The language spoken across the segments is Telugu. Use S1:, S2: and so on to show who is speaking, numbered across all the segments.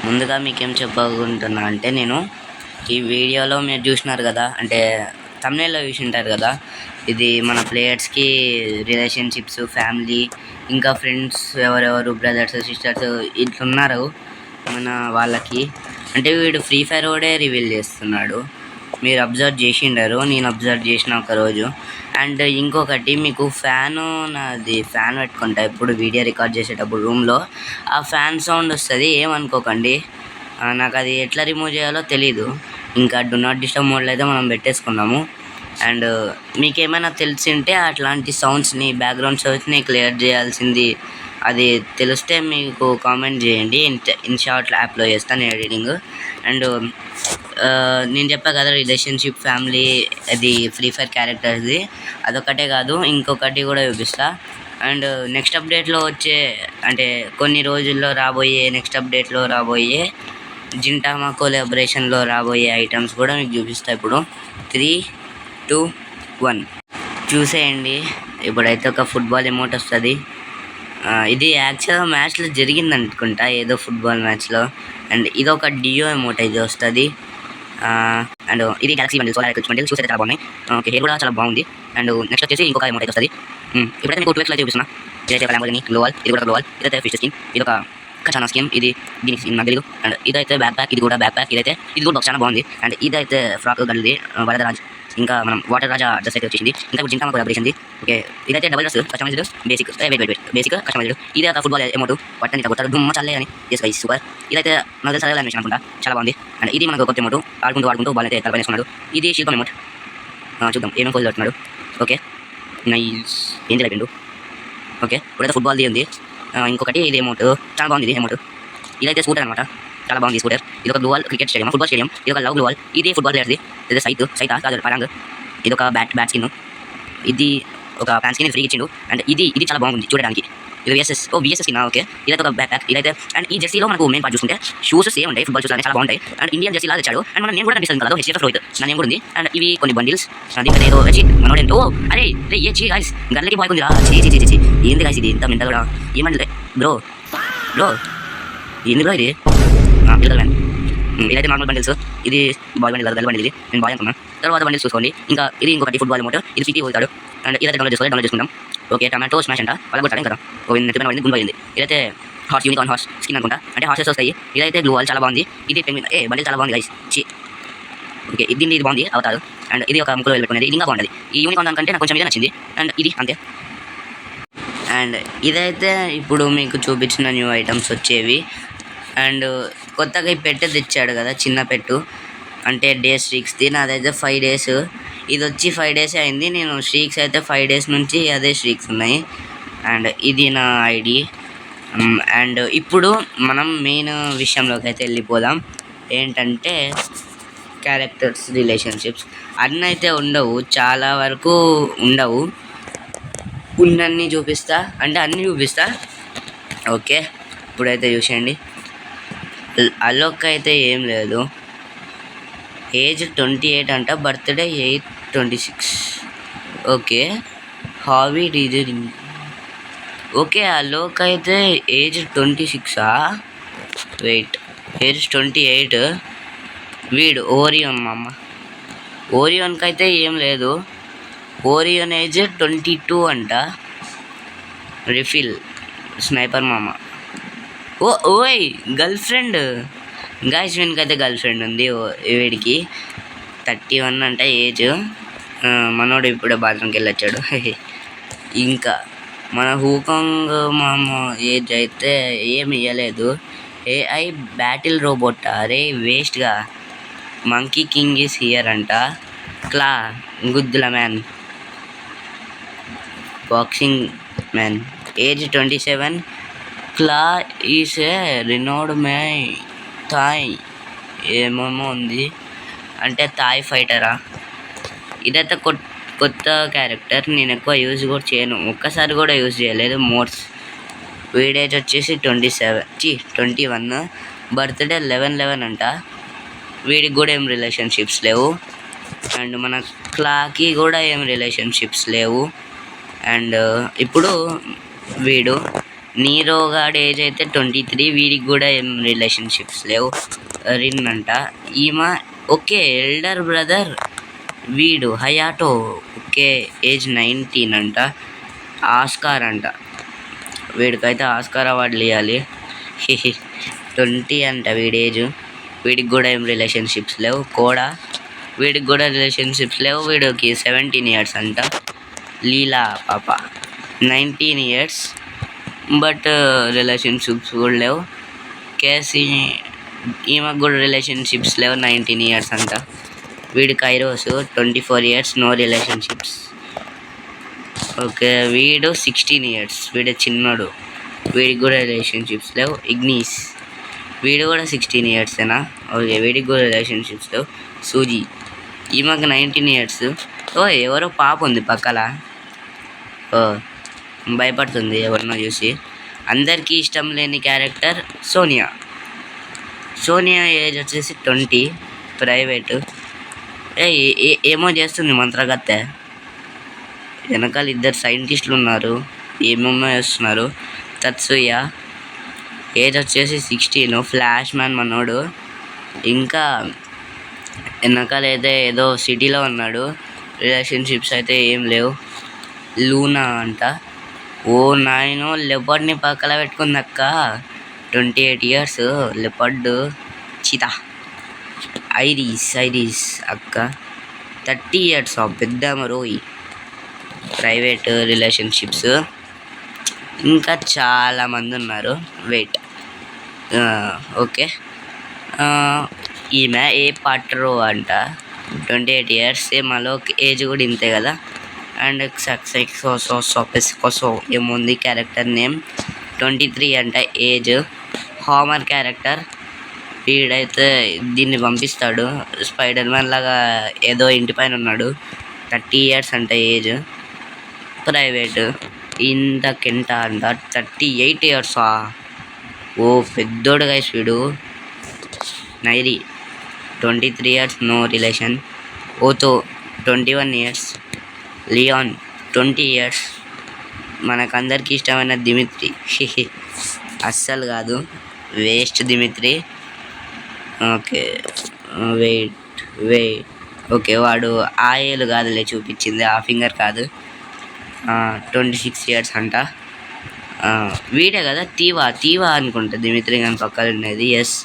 S1: ముందుగా మీకేం చెప్పకుంటున్నా అంటే నేను ఈ వీడియోలో మీరు చూసినారు కదా, అంటే తమిళలో చూసింటారు కదా, ఇది మన ప్లేయర్స్కి రిలేషన్షిప్స్, ఫ్యామిలీ, ఇంకా ఫ్రెండ్స్ ఎవరెవరు బ్రదర్స్ సిస్టర్స్ ఇట్లున్నారు మన వాళ్ళకి. అంటే వీడు ఫ్రీ ఫైర్ కూడా రివీల్ చేస్తున్నాడు. మీరు అబ్జర్వ్ చేసిండరు, నేను అబ్జర్వ్ చేసిన ఒకరోజు. అండ్ ఇంకొకటి, మీకు నాది ఫ్యాన్ పెట్టుకుంటా ఎప్పుడు వీడియో రికార్డ్ చేసేటప్పుడు రూమ్లో ఆ ఫ్యాన్ సౌండ్ వస్తుంది, ఏమనుకోకండి. నాకు అది ఎట్లా రిమూవ్ చేయాలో తెలీదు. ఇంకా డు నాట్ డిస్టర్బ్ మోడ్లో అయితే మనం పెట్టేసుకున్నాము. అండ్ మీకేమైనా తెలిసింటే అట్లాంటి సౌండ్స్ని, బ్యాక్గ్రౌండ్ సౌండ్స్ని క్లియర్ చేయాల్సింది అది తెలిస్తే మీకు కామెంట్ చేయండి. ఇన్షార్ట్ యాప్లో చేస్తాను ఎడిటింగ్. అండ్ నేను చెప్పా కదా, రిలేషన్షిప్, ఫ్యామిలీ, అది ఫ్రీ ఫైర్ క్యారెక్టర్ది అదొకటే కాదు, ఇంకొకటి కూడా చూపిస్తా. అండ్ నెక్స్ట్ అప్డేట్లో వచ్చే, అంటే కొన్ని రోజుల్లో రాబోయే నెక్స్ట్ అప్డేట్లో రాబోయే జింటామా కొలాబరేషన్లో రాబోయే ఐటమ్స్ కూడా మీకు చూపిస్తా. ఇప్పుడు 3, 2, 1 చూసేయండి. ఇప్పుడైతే ఒక ఫుట్బాల్ ఎమౌంట్ వస్తుంది. ఇది యాక్చువల్గా మ్యాచ్లో జరిగింది అనుకుంటా, ఏదో ఫుట్బాల్ మ్యాచ్లో. అండ్ ఇది ఒక డియో ఎమౌంట్ అయితే వస్తుంది. అండ్ ఇది Galaxy bundle, solar equipment bundle. చూస్తే చాలా బాగున్నాయి. ఓకే, హెయిర్ కూడా చాలా బాగుంది. అండ్ నెక్స్ట్ వచ్చేసి ఇంకొక ఎమౌంట్ అయితే వస్తుంది. ఇప్పుడైతే మీకు 2x అయితే చూపిస్తున్నా. ఇదైతే ఒక ల్యాంబోర్గిని గ్లోవాల్, ఇది కూడా గ్లోవాల్. ఇదైతే ఫిష్ స్కిన్, ఇది ఒక కచానా స్కిన్, ఇది దీనికి నాకు తెలియదు. అండ్ ఇదైతే బ్యాక్ ప్యాక్, ఇది కూడా బ్యాక్ ప్యాక్. ఇది కూడా చాలా బాగుంది. అండ్ ఇదైతే ఫ్రాక్ గల్ది వరదరాజ్. ఇంకా మనం వాటర్ రాజా డ్రెస్ అయితే వచ్చేసింది. ఇంకా ఇప్పుడు జింటామా కొలాబరేషన్ది. ఓకే, ఇదైతే double dress customized basic, basic customized. ఇదే ఒక ఫుట్బాల్ ఎమౌంట్ పట్టని కొడతారు, దుమ్మ చల్లే అని. Yes guys, super. ఇదైతే నాకు తెలిసి అనిమేషన్ అనుకుంటా, చాలా బాగుంది. అండ్ ఇది మనకు కొత్త ఎమౌంట్, ఆడుకుంటూ బాల్ అయితే కలపనేసుకున్నాడు. ఇది శిల్పం ఎమౌంట్. చూద్దాం ఏమేమి ఫోజులు పెడుతున్నాడు. Okay, nice. ఏం తెలియదు. ఓకే, ఇప్పుడైతే ఫుట్బాల్ది ఉంది. ఇంకొకటి ఇది ఎమౌంట్, చాలా బాగుంది. ఇది ఎమౌంట్. ఇదైతే స్కూటర్ అనమాట, చాలా బాగుంది స్కూటర్. ఇది ఒక gloo wall cricket stadium, football stadium. ఇది ఒక లవ్ గ్లోవాల్. ఇది ఫుట్బాల్ ప్లేయర్ది. ఇది సైతా కాదు, పరాంగ్. ఇది ఒక బ్యాట్ స్కిన్. ఇది ఒక ప్యాన్ స్కిన్, ఫ్రీగా ఇచ్చిండు. అండ్ ఇది చాలా బాగుంది చూడడానికి. ఇది విఎస్ఎస్ స్కిన్. ఓకే, ఇదైతే ఒక బ్యాక్ ప్యాక్. ఇదైతే అండ్ ఈ జెర్సీలో మనకు మెయిన్ పార్ట్ చూసుకుంటే షూస్ సేమ్ ఉంటాయి, ఫుట్బాల్ షూస్ చాలా బాగుంటాయి. అండ్ ఇండియన్ జెర్సీ లాగా తెచ్చాడు. అండ్ మన నేను కూడా కనిపిస్తుంది కదా, హెచ్ఎఫ్ రోహిత్ నా నేను కూడా ఉంది. అండ్ ఇవి కొన్ని బండిల్స్. దీనికి ఏదో వచ్చి మనోడేంటో, అరే రే ఏ చీ గాయస్, గల్లకి బాయ్ కుందిరా. చీ ఏంది గాయస్, ఇది ఇంత మింట కూడా ఏమంటే బ్రో ఏంది బ్రో ఇది. ఇదైతే నార్మల్ బండిల్స్. ఇది బాయ్ బండిల్ కాదు, గల్ బండిల్. ఇది నేను బాయ్ అనుకున్నాను. తర్వాత బండిల్స్ చూసుకోండి. ఇంకా ఇది ఇంకొకటి ఫుట్బాల్ ఎమౌంట్. ఇది సిటీ పోతాడు. అండ్ ఇదైతే డౌన్లోడ్ చేసుకుందాం. ఓకే, టమాటో స్మాష్ అంట, వాళ్ళ కొట్టాడు కదా, నెత్తిపైన పడింది, గుండు పోయింది. ఇదైతే హార్స్, యూనికార్న్ హార్స్ స్కిన్ అనుకుంటా, అంటే హార్సెస్ వస్తాయి. ఇదైతే గ్లోవాల్, చాలా బాగుంది. ఇది పెంగ్విన్. బండిల్ చాలా బాగుంది గైస్. ఓకే, ఇది బాగుంది అవుతారు. అండ్ ఇది ఒక ముక్కలో వెళ్ళుకునేది, ఇది ఇంకా బాగుంటుంది. ఈ యూనికార్న్ దానికంటే నాకు కొంచెం ఇదే నచ్చింది. అండ్ ఇది అంతే. అండ్ ఇదైతే ఇప్పుడు మీకు చూపించిన న్యూ ఐటమ్స్ వచ్చేవి. అండ్ కొత్తగా ఈ పెట్టె తెచ్చాడు కదా, చిన్న పెట్టు, అంటే డే స్ట్రీక్స్ది. నాదైతే 5 days. ఇది వచ్చి 5 days అయింది. నేను స్ట్రీక్స్ అయితే 5 days నుంచి అదే స్ట్రీక్స్ ఉన్నాయి. అండ్ ఇది నా ఐడి. అండ్ ఇప్పుడు మనం మెయిన్ విషయంలోకి అయితే వెళ్ళిపోదాం. ఏంటంటే క్యారెక్టర్స్, రిలేషన్షిప్స్ అన్నీ అయితే ఉండవు, చాలా వరకు ఉండవు. ఉన్నన్ని చూపిస్తా, అంటే అన్నీ చూపిస్తా. ఓకే, ఇప్పుడైతే చూసేయండి. అలోక్ అయితే ఏం లేదు, ఏజ్ 28 అంట, birthday 8/26. Okay, hobby reasoning. Okay, Alok అయితే ఏజ్ 26. Wait, age 28. వీడు ఓరియోన్ మామ. ఓరియోన్కి అయితే ఏం లేదు, ఓరియోన్ ఏజ్ 22 అంట. రిఫిల్ స్నైపర్ మామ. ఓయ్ గర్ల్ ఫ్రెండ్ గాయస్, వీనికైతే గర్ల్ ఫ్రెండ్ ఉంది. వీడికి 31 అంట ఏజ్. మనోడు ఇప్పుడే బాత్రూమ్కి వెళ్ళొచ్చాడు. ఇంకా మన హూకాంగ్ మామ ఏజ్ అయితే ఏమి ఇవ్వలేదు. ఏఐ బ్యాటిల్ రోబోట్, అరే వేస్ట్గా. మంకీ కింగ్ ఈస్ హియర్ అంట. క్లా గుద్దుల man, boxing man, age 27. Claw is a renowned Muay Thai, ఏమేమో ఉంది, అంటే థాయ్ ఫైటరా. ఇదైతే కొత్త క్యారెక్టర్, నేను ఎక్కువ యూజ్ కూడా చేయను, ఒక్కసారి కూడా యూజ్ చేయలేదు. మోడ్స్. వీడేజ్ వచ్చేసి 21. బర్త్డే 11/11 అంట. వీడికి కూడా ఏం రిలేషన్షిప్స్ లేవు. అండ్ మన క్లాకి కూడా ఏం రిలేషన్షిప్స్ లేవు. అండ్ ఇప్పుడు వీడు నీరో గాడి ఏజ్ అయితే 23, వీడికి కూడా ఏం రిలేషన్షిప్స్ లేవు. రిన్ అంట ఈమె ఓకే ఎల్డర్ బ్రదర్ వీడు హయాటో ఓకే ఏజ్ 19 అంట. ఆస్కార్ అంట, వీడికైతే ఆస్కార్ అవార్డులు ఇవ్వాలి. 20 అంట వీడి ఏజ్, వీడికి కూడా ఏం రిలేషన్షిప్స్ లేవు. కూడా వీడికి కూడా రిలేషన్షిప్స్ లేవు. వీడికి 17 ఇయర్స్ అంట. లీలా పాప 19 ఇయర్స్ బట్ రిలేషన్షిప్స్ కూడా లేవు. కేసీ ఈమెకు కూడా రిలేషన్షిప్స్ లేవు, 19 ఇయర్స్ అంట. వీడి Kairos 24 years, no relationships. Okay వీడు 16 ఇయర్స్, వీడు చిన్నోడు, వీడికి కూడా రిలేషన్షిప్స్ లేవు. ఇగ్నీస్ వీడు కూడా 16 ఇయర్సేనా. ఓకే వీడికి కూడా రిలేషన్షిప్స్ లేవు. సూజీ ఈమెకు 19 ఇయర్స్. ఓ ఎవరో పాప ఉంది పక్కల, ఓ భయపడుతుంది ఎవరినో చూసి. అందరికీ ఇష్టం లేని క్యారెక్టర్ సోనియా. సోనియా ఏజ్ వచ్చేసి 20, ప్రైవేటు. ఏమో చేస్తుంది మంత్రగత్తె. వెనకాల ఇద్దరు సైంటిస్టులు ఉన్నారు, ఏమేమో చేస్తున్నారు. తత్సుయ ఏజ్ వచ్చేసి 16, ఫ్లాష్ మ్యాన్ మనోడు. ఇంకా వెనకాల అయితే ఏదో సిటీలో ఉన్నాడు, రిలేషన్షిప్స్ అయితే ఏం లేవు. లూనా అంట, ఓ నాయనో లెపర్డ్ని పక్కన పెట్టుకుంది అక్క. 28 ఇయర్స్ లెపర్డ్ చీతా. ఐరిస్ అక్క 30 ఇయర్స్ పెద్ద మరోయి. ప్రైవేట్ రిలేషన్షిప్స్ ఇంకా చాలామంది ఉన్నారు. వెయిట్ ఓకే ఈమె ఏ పాట్రో అంట, 28 ఇయర్స్. అలోక్ ఏజ్ కూడా ఇంతే కదా. అండ్ సక్సెక్సోసోసోపెస్కోసో ఏముంది క్యారెక్టర్ నేమ్, 23 అంట ఏజ్. హామర్ క్యారెక్టర్, వీడైతే దీన్ని పంపిస్తాడు, స్పైడర్ మ్యాన్ లాగా ఏదో ఇంటి పైన ఉన్నాడు. 30 ఇయర్స్ అంట ఏజ్. ప్రైవేట్ ఇంత కెంట అంట, 38 ఇయర్సా. ఓ పెద్దోడు గైస్ వీడు. నైరి 23 ఇయర్స్, నో రిలేషన్. ఓతో 21 ఇయర్స్. లియాన్ 20 ఇయర్స్. మనకందరికి ఇష్టమైన దిమిత్రి, అస్సలు కాదు, waste Dimitri. Okay wait okay వాడు ఆ ఏలు కాదులే చూపించింది, ఆ ఫింగర్ కాదు. 26 ఇయర్స్ అంట. వీడే కదా తీవా అనుకుంటా దిమిత్రి కానీ పక్కన ఉండేది. Yes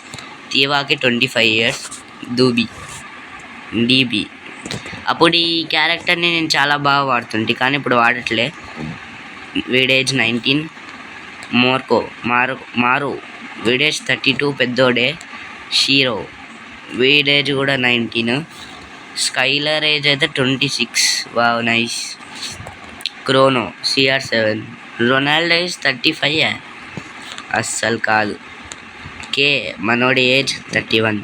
S1: తీవాకి 25 years. డీబీ అప్పుడు ఈ క్యారెక్టర్ని నేను చాలా బాగా వాడుతుంటే కానీ ఇప్పుడు వాడట్లే. వీడేజ్ 19. మారు వీడేజ్ 32, పెద్దోడే. షీరో వీడేజ్ కూడా 19. స్కైలర్ ఏజ్ అయితే 26, వావ్ నైస్. క్రోనో CR7. రొనాల్డో ఏజ్ 35, అస్సలు కాదు. కే మనోడి ఏజ్ 31.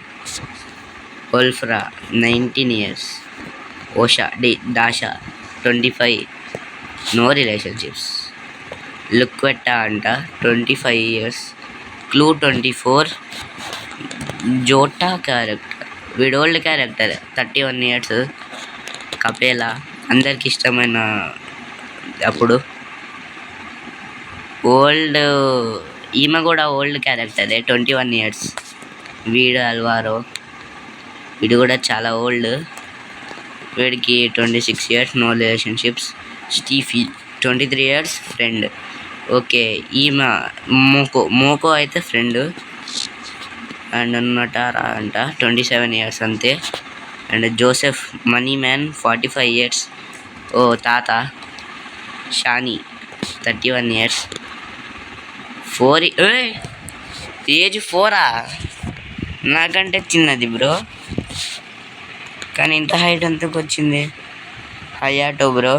S1: ఓల్ఫ్రా 19 ఇయర్స్. ఓషా దాషా 25, నో రిలేషన్షిప్స్. లుక్వెట్టా అంట 25 ఇయర్స్. క్లూ 24. జోటా క్యారెక్టర్, వీడు ఓల్డ్ క్యారెక్టర్, 31 ఇయర్స్. కపేలా అందరికి ఇష్టమైన అప్పుడు ఓల్డ్. ఈమె కూడా ఓల్డ్ క్యారెక్టరే, 21 ఇయర్స్. వీడు అల్వారో, వీడు కూడా చాలా ఓల్డ్, వీడికి 26 ఇయర్స్, నో రిలేషన్షిప్స్. స్టీఫీ 23 ఇయర్స్, ఫ్రెండ్. ఓకే ఈమె మోకో అయితే ఫ్రెండ్. అండ్ నటారా అంట 27 ఇయర్స్ అంతే. అండ్ జోసెఫ్ మనీ మ్యాన్ 45 ఇయర్స్, ఓ తాత. షానీ 31 ఇయర్స్. 4 ఏజ్ 4 నాకంటే చిన్నది బ్రో, కానీ ఇంత హైట్ ఎంతకు వచ్చింది. Hayato bro.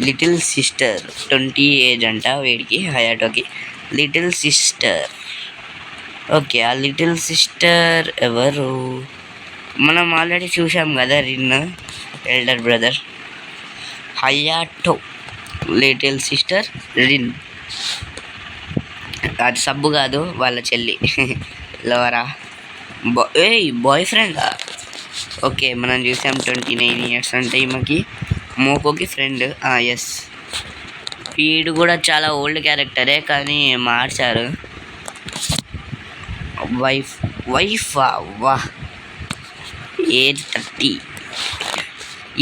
S1: Little sister 20 age అంట వీడికి, హయాటోకి. లిటిల్ సిస్టర్ ఓకే ఆ లిటిల్ సిస్టర్ ఎవరు, మనం ఆల్రెడీ చూసాం కదా, Rin elder brother. Hayato little sister Rin, అది సబ్బు కాదు వాళ్ళ చెల్లి. LoRa boy friend. ఓకే మనం చూసాం 29 ఇయర్స్ అంటే ఈమెకి. మోకోకి ఫ్రెండ్. ఎస్ వీడు కూడా చాలా ఓల్డ్ క్యారెక్టరే కానీ మార్చారు. వైఫ్ వా ఏజ్ 30.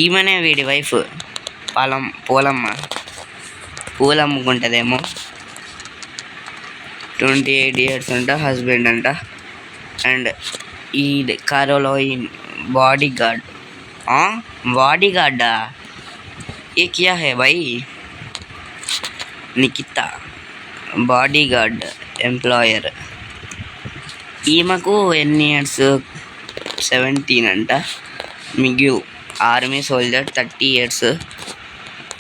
S1: ఈమెనే వీడి వైఫ్. పూలమ్మ పూలు అమ్ముకుంటుందేమో. 28 years అంట, హస్బెండ్ అంట. అండ్ ఈ కారోలోయిన్ బాడీ గార్డా ये क्या है भाई? Nikhita body guard employer. ఈమెకు ఎన్ని ఇయర్స్? 17 అంట. మిగ్యూ ఆర్మీ సోల్జర్ 30 years.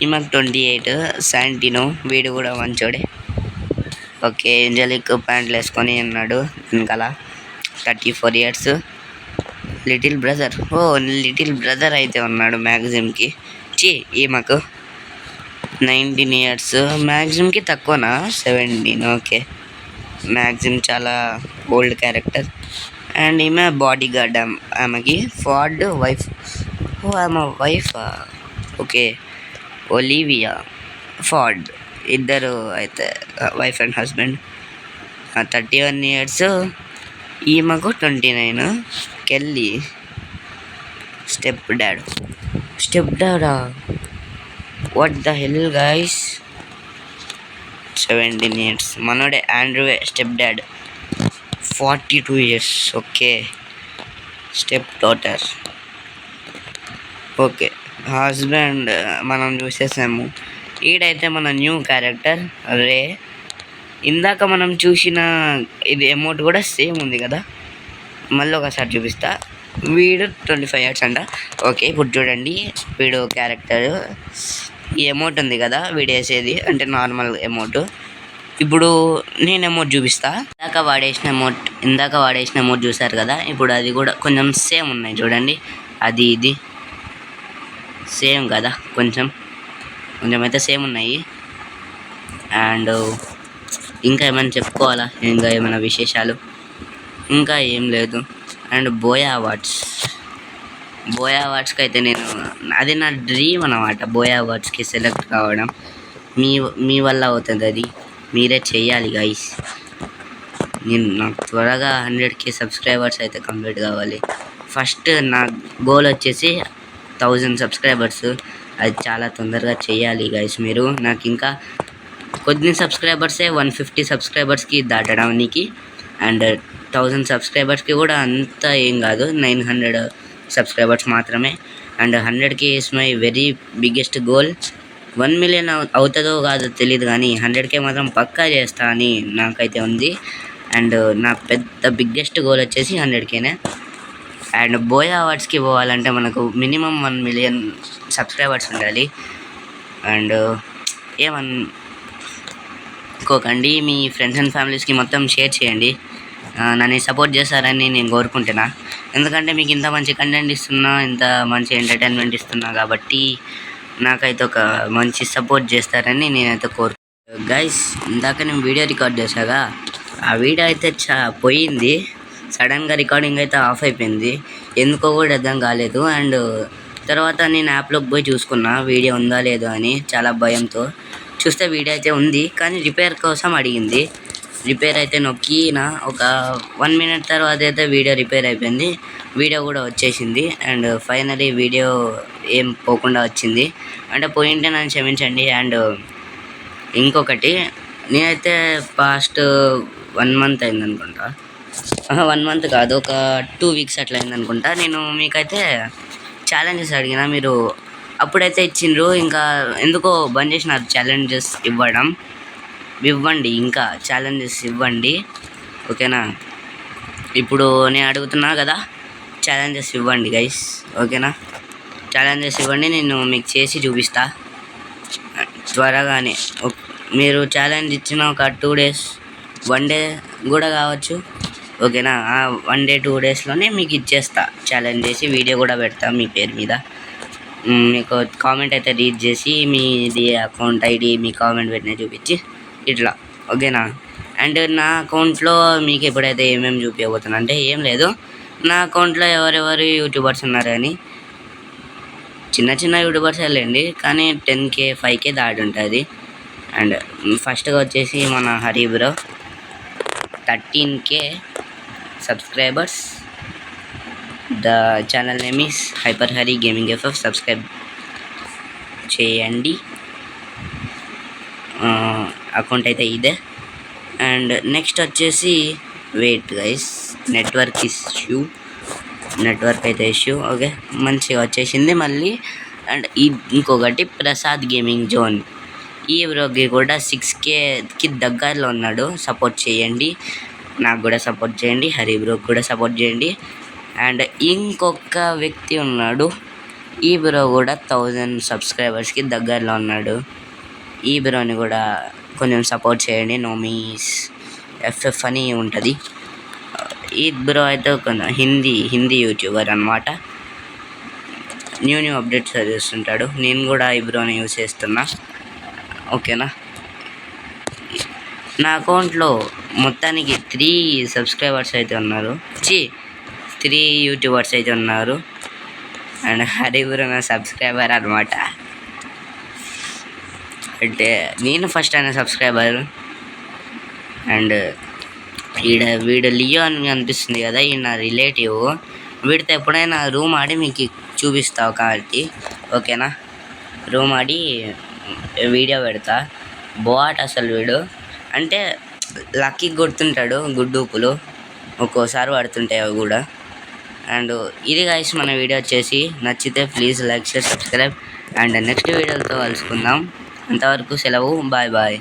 S1: ఈమెకు 28. శాంటినో వీడు కూడా మంచోడే. ఓకే, ఏంజలిక్ ప్యాంట్లు వేసుకొని ఉన్నాడు వెనకాల. 34 years. లిటిల్ బ్రదర్ అయితే ఉన్నాడు మ్యాగజిన్కి. ఈమెకు 19 years. మ్యాగజిన్కి తక్కువనా? 17. ఓకే, మ్యాగజిన్ చాలా ఓల్డ్ క్యారెక్టర్. అండ్ ఈమె బాడీ గార్డ్. ఆమెకి ఫార్డ్ వైఫ్. ఆమె వైఫ్. ఓకే, ఒలివియా ఫార్డ్. ఇద్దరు అయితే వైఫ్ అండ్ హస్బెండ్. 31 years. ఈమెకు 29. కెల్లీ స్టెప్ డాడా. What the hell guys? 17 years. మనోడే ఆండ్రూవే step dad. 42 years. Okay, step daughter. Okay, husband మనం చూసేసాము. ఈడైతే మన న్యూ క్యారెక్టర్ రే. ఇందాక మనం చూసిన ఇది ఎమోట్ కూడా సేమ్ ఉంది కదా, మళ్ళీ ఒకసారి చూపిస్తా. వీడు 25 years అంట. ఓకే, ఇప్పుడు చూడండి వీడు క్యారెక్టర్. ఈ ఎమోట్ ఉంది కదా వీడు వేసేది, అంటే నార్మల్ ఎమోట్. ఇప్పుడు నేను ఎమోట్ చూపిస్తా. ఇందాక వాడేసిన ఎమోట్ చూసారు కదా, ఇప్పుడు అది కూడా కొంచెం సేమ్ ఉన్నాయి చూడండి. అది ఇది సేమ్ కదా, కొంచెం అయితే సేమ్ ఉన్నాయి. అండ్ ఇంకా ఏమైనా చెప్పుకోవాలా? ఇంకా ఏమైనా విశేషాలు? ఇంకా ఏం లేదు. అండ్ బోయా అవార్డ్స్కి అయితే అది నా డ్రీమ్ అన్నమాట. బోయా అవార్డ్స్కి సెలెక్ట్ కావడం మీ వల్ల అవుతుంది. అది మీరే చెయ్యాలి గైస్. నాకు త్వరగా 100K సబ్స్క్రైబర్స్ అయితే కంప్లీట్ కావాలి. ఫస్ట్ నా గోల్ వచ్చేసి 1000 సబ్స్క్రైబర్స్. అది చాలా తొందరగా చేయాలి గైస్. మీరు నాకు ఇంకా కొద్ది సబ్స్క్రైబర్సే 150 సబ్స్క్రైబర్స్కి దాటడానికి. అండ్ 1000 సబ్స్క్రైబర్స్కి కూడా అంత ఏం కాదు, 900 సబ్స్క్రైబర్స్ మాత్రమే. And 100K is my very biggest goal. 1 million అవుతుందో కాదో తెలియదు కానీ 100K మాత్రం పక్కా చేస్తా అని నాకైతే ఉంది. అండ్ నా బిగ్గెస్ట్ గోల్ వచ్చేసి 100Kనే. అండ్ బోయా అవార్డ్స్కి పోవాలంటే మనకు మినిమం 1 million సబ్స్క్రైబర్స్ ఉండాలి. అండ్ ఏమనుకోకండి, మీ ఫ్రెండ్స్ అండ్ ఫ్యామిలీస్కి మొత్తం షేర్ చేయండి. నన్ను సపోర్ట్ చేస్తారని నేను కోరుకుంటున్నా. ఎందుకంటే మీకు ఇంత మంచి కంటెంట్ ఇస్తున్నా, ఇంత మంచి ఎంటర్టైన్మెంట్ ఇస్తున్నా కాబట్టి నాకైతే ఒక మంచి సపోర్ట్ చేస్తారని నేనైతే కోరుకుంటున్నాను. గైస్, ఇందాక నేను వీడియో రికార్డ్ చేశాగా, ఆ వీడియో అయితే పోయింది. సడన్గా రికార్డింగ్ అయితే ఆఫ్ అయిపోయింది. ఎందుకో కూడా అర్థం కాలేదు. అండ్ తర్వాత నేను యాప్లోకి పోయి చూసుకున్నా వీడియో ఉందా లేదో అని. చాలా భయంతో చూస్తే వీడియో అయితే ఉంది, కానీ రిపేర్ కోసం అడిగింది. రిపేర్ అయితే నొక్కిన ఒక 1 minute తర్వాత అయితే వీడియో రిపేర్ అయిపోయింది. వీడియో కూడా వచ్చేసింది. అండ్ ఫైనలీ వీడియో ఏం పోకుండా వచ్చింది. అంటే పోయింటే నన్ను క్షమించండి. అండ్ ఇంకొకటి, నేనైతే పాస్ట్ 1 month అయిందనుకుంటా. 1 month కాదు, ఒక 2 weeks అట్లా అయిందనుకుంటా. నేను మీకైతే ఛాలెంజెస్ అడిగిన, మీరు అప్పుడైతే ఇచ్చిండ్రు. ఇంకా ఎందుకో బంద్ చేసినారు ఛాలెంజెస్ ఇవ్వండి. ఇంకా ఛాలెంజెస్ ఇవ్వండి, ఓకేనా? ఇప్పుడు నేను అడుగుతున్నా కదా, ఛాలెంజెస్ ఇవ్వండి గైస్, ఓకేనా? ఛాలెంజెస్ ఇవ్వండి, నేను మీకు చేసి చూపిస్తా త్వరగానే. మీరు ఛాలెంజ్ ఇచ్చిన ఒక 2 days, 1 day కూడా కావచ్చు, ఓకేనా? 1 day 2 daysలోనే మీకు ఇచ్చేస్తా. ఛాలెంజ్ చేసి వీడియో కూడా పెడతా మీ పేరు మీద. మీకు కామెంట్ అయితే రీడ్ చేసి మీది అకౌంట్ ఐడి, మీ కామెంట్ పెట్టిన చూపించి ఇట్లా, ఓకేనా? అండ్ నా అకౌంట్లో మీకు ఎప్పుడైతే ఏమేమి చూపించబోతున్నా అంటే ఏం లేదు, నా అకౌంట్లో ఎవరెవరు యూట్యూబర్స్ ఉన్నారు కానీ చిన్న యూట్యూబర్స్ వెళ్ళండి, కానీ 10K 5K దాటి ఉంటుంది. అండ్ ఫస్ట్గా వచ్చేసి మన Hari bro 13K subscribers. The channel name is hyper Hari gaming FF. Subscribe చేయండి. అకౌంట్ అయితే ఇదే. అండ్ నెక్స్ట్ వచ్చేసి వెయిట్ గైస్, నెట్వర్క్ అయితే ఇష్యూ. ఓకే, మంచిగా వచ్చేసింది మళ్ళీ. అండ్ ఇంకొకటి ప్రసాద్ గేమింగ్ జోన్. ఈ బ్రోకి కూడా 6Kకి దగ్గరలో ఉన్నాడు. సపోర్ట్ చేయండి, నాకు కూడా సపోర్ట్ చేయండి, హరి బ్రోకి కూడా సపోర్ట్ చేయండి. అండ్ ఇంకొక వ్యక్తి ఉన్నాడు, ఈ బ్రో కూడా 1000 సబ్స్క్రైబర్స్కి దగ్గరలో ఉన్నాడు. ఈ బ్రోని కూడా కొంచెం సపోర్ట్ చేయండి. నోమీస్ FF అని ఉంటుంది. ఈ బ్రో అయితే కొంచెం హిందీ యూట్యూబర్ అనమాట. న్యూ అప్డేట్స్ చేస్తుంటాడు. నేను కూడా ఈ బ్రోని యూజ్ చేస్తున్నా. ఓకేనా, నా అకౌంట్లో మొత్తానికి 3 సబ్స్క్రైబర్స్ అయితే ఉన్నారు. 3 యూట్యూబర్స్ అయితే ఉన్నారు. అండ్ హరి బ్రో నా సబ్స్క్రైబర్ అనమాట. అంటే నేను ఫస్ట్ అయిన సబ్స్క్రైబర్. అండ్ వీడు లియో అని అనిపిస్తుంది కదా, ఈ నా రిలేటివ్. వీడితో ఎప్పుడైనా రూమ్ ఆడి మీకు చూపిస్తావు కాబట్టి. ఓకేనా, రూమ్ ఆడి వీడియో పెడతా. బాట్ అసలు వీడు అంటే లక్కీ కొడుతుంటాడు, గుడ్డూపులు ఒక్కోసారి పడుతుంటాయి అవి కూడా. అండ్ ఇది గైస్ మన వీడియో వచ్చేసి. నచ్చితే please like, share, subscribe. And next వీడియోతో కలుసుకుందాం. అంతవరకు సెలవు, బాయ్ బాయ్.